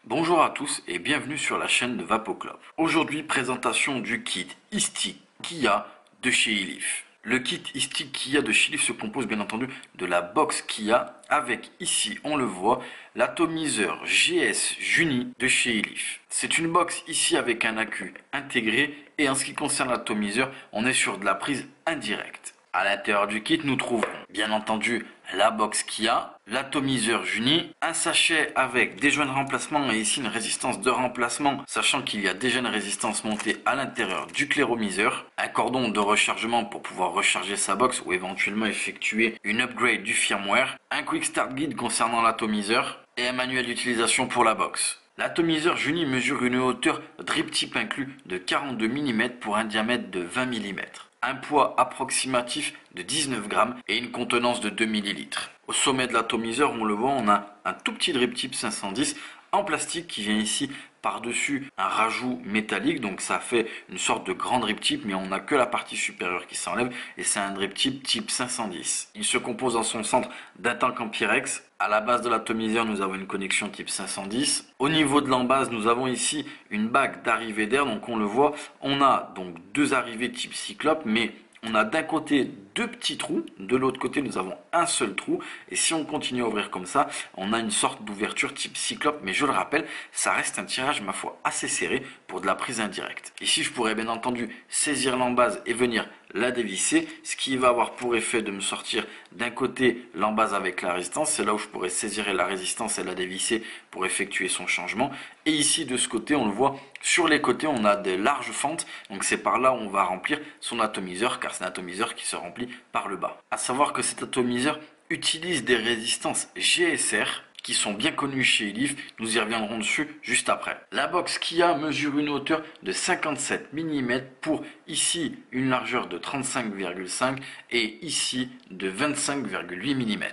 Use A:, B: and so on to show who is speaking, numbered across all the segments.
A: Bonjour à tous et bienvenue sur la chaîne de VapoClub. Aujourd'hui, présentation du kit iStick Kia de chez iLeaf. Le kit iStick Kia de chez iLeaf se compose bien entendu de la box Kia avec ici, on le voit, l'atomiseur GS Juni de chez iLeaf. C'est une box ici avec un accu intégré et en ce qui concerne l'atomiseur, on est sur de la prise indirecte. À l'intérieur du kit, nous trouverons bien entendu la box Kia, l'atomiseur Juni, un sachet avec des joints de remplacement et ici une résistance de remplacement, sachant qu'il y a déjà une résistance montée à l'intérieur du clairomiseur, un cordon de rechargement pour pouvoir recharger sa box ou éventuellement effectuer une upgrade du firmware, un quick start guide concernant l'atomiseur et un manuel d'utilisation pour la box. L'atomiseur Juni mesure une hauteur drip tip inclus de 42 mm pour un diamètre de 20 mm. Un poids approximatif de 19 grammes et une contenance de 2 ml. Au sommet de l'atomiseur, on le voit, on a un tout petit drip tip 510 en plastique qui vient ici par-dessus un rajout métallique, donc ça fait une sorte de grand drip tip, mais on n'a que la partie supérieure qui s'enlève et c'est un drip tip type 510. Il se compose en son centre d'un tank en Pyrex. À la base de l'atomiseur, nous avons une connexion type 510. Au niveau de l'embase, nous avons ici une bague d'arrivée d'air, donc on le voit, on a donc deux arrivées type cyclope, mais on a d'un côté deux petits trous, de l'autre côté nous avons un seul trou, et si on continue à ouvrir comme ça, on a une sorte d'ouverture type cyclope, mais je le rappelle, ça reste un tirage ma foi assez serré pour de la prise indirecte. Ici je pourrais bien entendu saisir l'embase et venir la dévisser, ce qui va avoir pour effet de me sortir d'un côté l'embase avec la résistance, c'est là où je pourrais saisir la résistance et la dévisser pour effectuer son changement, et ici de ce côté on le voit, sur les côtés on a des larges fentes, donc c'est par là où on va remplir son atomiseur, car c'est un atomiseur qui se remplit par le bas. À savoir que cet atomiseur utilise des résistances GSR qui sont bien connues chez iLeaf, nous y reviendrons dessus juste après. La box Kia mesure une hauteur de 57 mm pour ici une largeur de 35,5 et ici de 25,8 mm.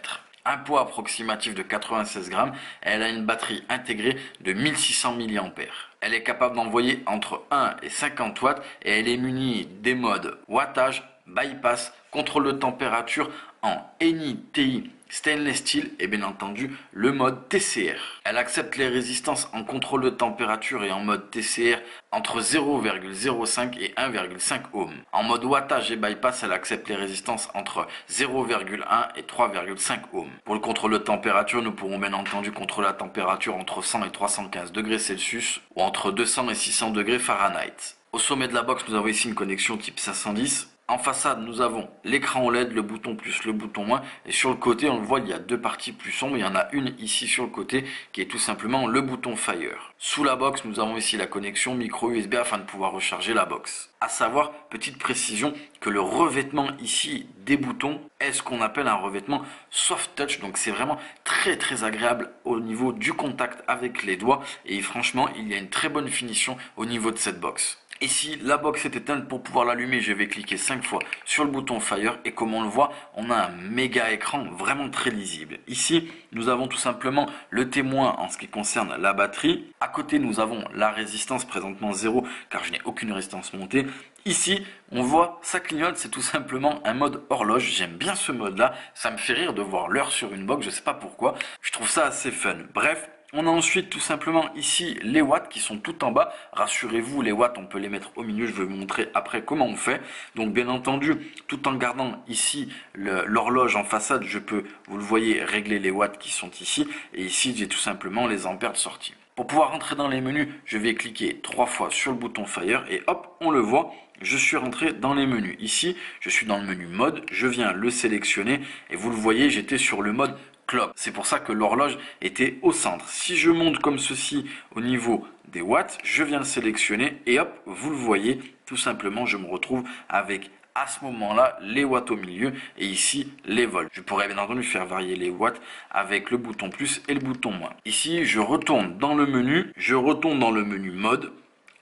A: Un poids approximatif de 96 grammes, elle a une batterie intégrée de 1600 mAh. Elle est capable d'envoyer entre 1 et 50 watts et elle est munie des modes wattage, bypass, contrôle de température en NI-TI stainless steel et bien entendu le mode TCR. Elle accepte les résistances en contrôle de température et en mode TCR entre 0,05 et 1,5 ohm. En mode wattage et bypass, elle accepte les résistances entre 0,1 et 3,5 ohm. Pour le contrôle de température, nous pourrons bien entendu contrôler la température entre 100 et 315 degrés Celsius ou entre 200 et 600 degrés Fahrenheit. Au sommet de la box, nous avons ici une connexion type 510. En façade, nous avons l'écran OLED, le bouton plus, le bouton moins. Et sur le côté, on le voit, il y a deux parties plus sombres. Il y en a une ici sur le côté qui est tout simplement le bouton Fire. Sous la box, nous avons ici la connexion micro USB afin de pouvoir recharger la box. À savoir, petite précision, que le revêtement ici des boutons est ce qu'on appelle un revêtement soft touch. Donc c'est vraiment très agréable au niveau du contact avec les doigts. Et franchement, il y a une très bonne finition au niveau de cette box. Ici, la box est éteinte. Pour pouvoir l'allumer, je vais cliquer 5 fois sur le bouton Fire et comme on le voit, on a un méga écran vraiment très lisible. Ici, nous avons tout simplement le témoin en ce qui concerne la batterie. À côté, nous avons la résistance, présentement 0 car je n'ai aucune résistance montée. Ici, on voit, ça clignote, c'est tout simplement un mode horloge. J'aime bien ce mode-là, ça me fait rire de voir l'heure sur une box, je sais pas pourquoi. Je trouve ça assez fun. Bref. On a ensuite tout simplement ici les watts qui sont tout en bas. Rassurez-vous, les watts, on peut les mettre au milieu. Je vais vous montrer après comment on fait. Donc bien entendu, tout en gardant ici l'horloge en façade, je peux, vous le voyez, régler les watts qui sont ici. Et ici, j'ai tout simplement les ampères de sortie. Pour pouvoir rentrer dans les menus, je vais cliquer 3 fois sur le bouton Fire et hop, on le voit. Je suis rentré dans les menus. Ici, je suis dans le menu mode. Je viens le sélectionner et vous le voyez, j'étais sur le mode clock. C'est pour ça que l'horloge était au centre. Si je monte comme ceci au niveau des watts, je viens le sélectionner et hop, vous le voyez, tout simplement, je me retrouve avec à ce moment-là les watts au milieu et ici les volts. Je pourrais bien entendu faire varier les watts avec le bouton plus et le bouton moins. Ici, je retourne dans le menu, mode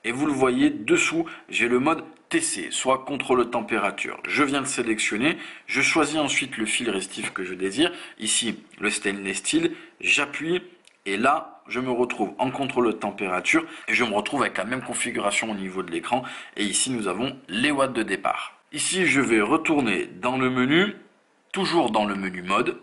A: et vous le voyez dessous, j'ai le mode TC, soit contrôle de température. Je viens de sélectionner, je choisis ensuite le fil restif que je désire, ici le stainless steel, j'appuie et là je me retrouve en contrôle de température et je me retrouve avec la même configuration au niveau de l'écran et ici nous avons les watts de départ. Ici je vais retourner dans le menu, toujours dans le menu mode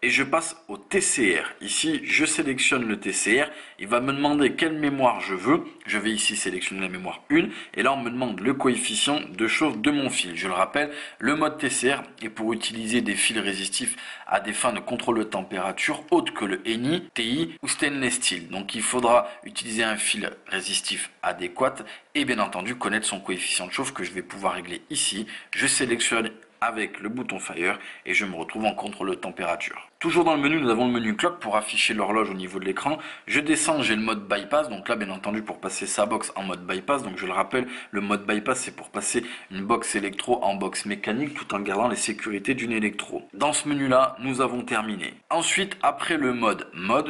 A: et je passe au TCR. Ici, je sélectionne le TCR. Il va me demander quelle mémoire je veux. Je vais ici sélectionner la mémoire 1. Et là, on me demande le coefficient de chauffe de mon fil. Je le rappelle, le mode TCR est pour utiliser des fils résistifs à des fins de contrôle de température autres que le Ni, TI ou stainless steel. Donc, il faudra utiliser un fil résistif adéquat et bien entendu connaître son coefficient de chauffe que je vais pouvoir régler ici. Je sélectionne avec le bouton Fire et je me retrouve en contrôle de température. Toujours dans le menu, nous avons le menu clock pour afficher l'horloge au niveau de l'écran. Je descends, j'ai le mode bypass. Donc là, bien entendu, pour passer sa box en mode bypass. Donc je le rappelle, le mode bypass, c'est pour passer une box électro en box mécanique tout en gardant les sécurités d'une électro. Dans ce menu-là, nous avons terminé. Ensuite, après le mode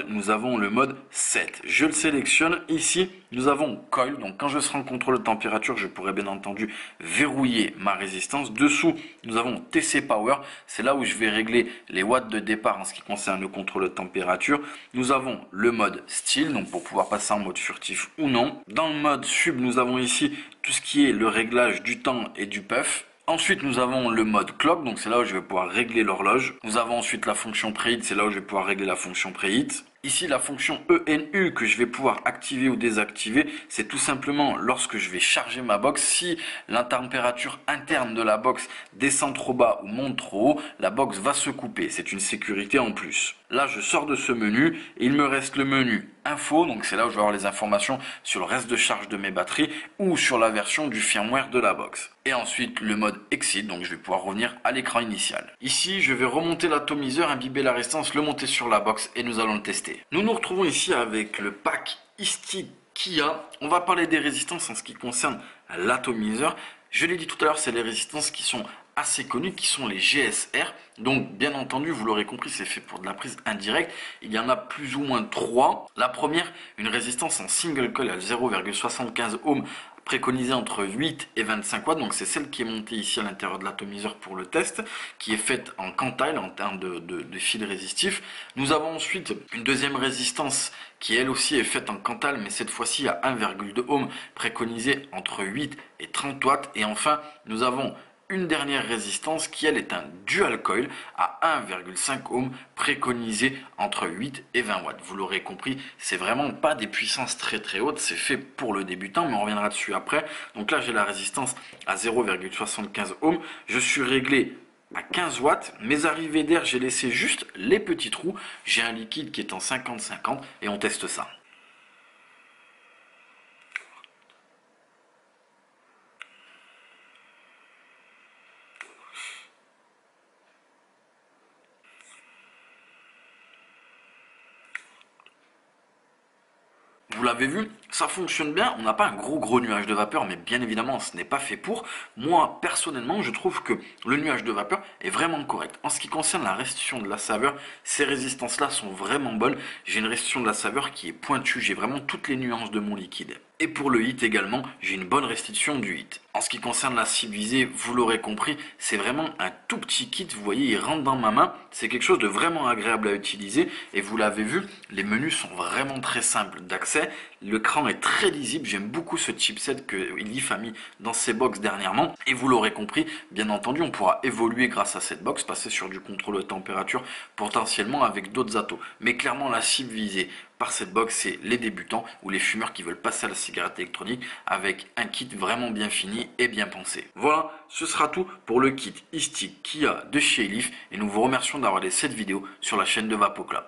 A: nous avons le mode set. Je le sélectionne. Ici, nous avons coil. Donc quand je serai en contrôle de température, je pourrai bien entendu verrouiller ma résistance. Dessous, nous avons TC Power. C'est là où je vais régler les watts de départ en ce qui concerne le contrôle de température. Nous avons le mode style, donc pour pouvoir passer en mode furtif ou non. Dans le mode sub, nous avons ici tout ce qui est le réglage du temps et du puff. Ensuite, nous avons le mode clock, donc c'est là où je vais pouvoir régler l'horloge. Nous avons ensuite la fonction preheat, c'est là où je vais pouvoir régler la fonction preheat. Ici, la fonction ENU que je vais pouvoir activer ou désactiver, c'est tout simplement lorsque je vais charger ma box, si la température interne de la box descend trop bas ou monte trop haut, la box va se couper. C'est une sécurité en plus. Là, je sors de ce menu et il me reste le menu info, donc c'est là où je vais avoir les informations sur le reste de charge de mes batteries ou sur la version du firmware de la box. Et ensuite, le mode exit, donc je vais pouvoir revenir à l'écran initial. Ici, je vais remonter l'atomiseur, imbiber la résistance, le monter sur la box et nous allons le tester. Nous nous retrouvons ici avec le pack iStick Kia. On va parler des résistances en ce qui concerne l'atomiseur. Je l'ai dit tout à l'heure, c'est les résistances qui sont assez connues, qui sont les GSR. Donc bien entendu, vous l'aurez compris, c'est fait pour de la prise indirecte. Il y en a plus ou moins 3. La première, une résistance en single coil à 0,75 ohms, préconisée entre 8 et 25 watts, donc c'est celle qui est montée ici à l'intérieur de l'atomiseur pour le test, qui est faite en quantile en termes de fil résistif. Nous avons ensuite une deuxième résistance qui elle aussi est faite en quantile, mais cette fois-ci à 1,2 ohm, préconisée entre 8 et 30 watts. Et enfin, nous avons une dernière résistance qui elle est un dual coil à 1,5 ohm préconisé entre 8 et 20 watts. Vous l'aurez compris, c'est vraiment pas des puissances très hautes, c'est fait pour le débutant, mais on reviendra dessus après. Donc là j'ai la résistance à 0,75 ohm, je suis réglé à 15 watts, mes arrivées d'air j'ai laissé juste les petits trous, j'ai un liquide qui est en 50-50 et on teste ça. Vous l'avez vu, ça fonctionne bien, on n'a pas un gros nuage de vapeur, mais bien évidemment ce n'est pas fait pour. Moi personnellement je trouve que le nuage de vapeur est vraiment correct. En ce qui concerne la restitution de la saveur, ces résistances là sont vraiment bonnes. J'ai une restitution de la saveur qui est pointue, j'ai vraiment toutes les nuances de mon liquide. Et pour le hit également, j'ai une bonne restitution du hit. En ce qui concerne la cible visée, vous l'aurez compris, c'est vraiment un tout petit kit, vous voyez, il rentre dans ma main, c'est quelque chose de vraiment agréable à utiliser, et vous l'avez vu, les menus sont vraiment très simples d'accès, l'écran est très lisible, j'aime beaucoup ce chipset que Elif a mis dans ses box dernièrement, et vous l'aurez compris, bien entendu, on pourra évoluer grâce à cette box, passer sur du contrôle de température, potentiellement avec d'autres atos, mais clairement la cible visée par cette box, c'est les débutants ou les fumeurs qui veulent passer à la cigarette électronique avec un kit vraiment bien fini et bien pensé. Voilà, ce sera tout pour le kit iStick Kia de chez Elif et nous vous remercions d'avoir regardé cette vidéo sur la chaîne de VapoClub.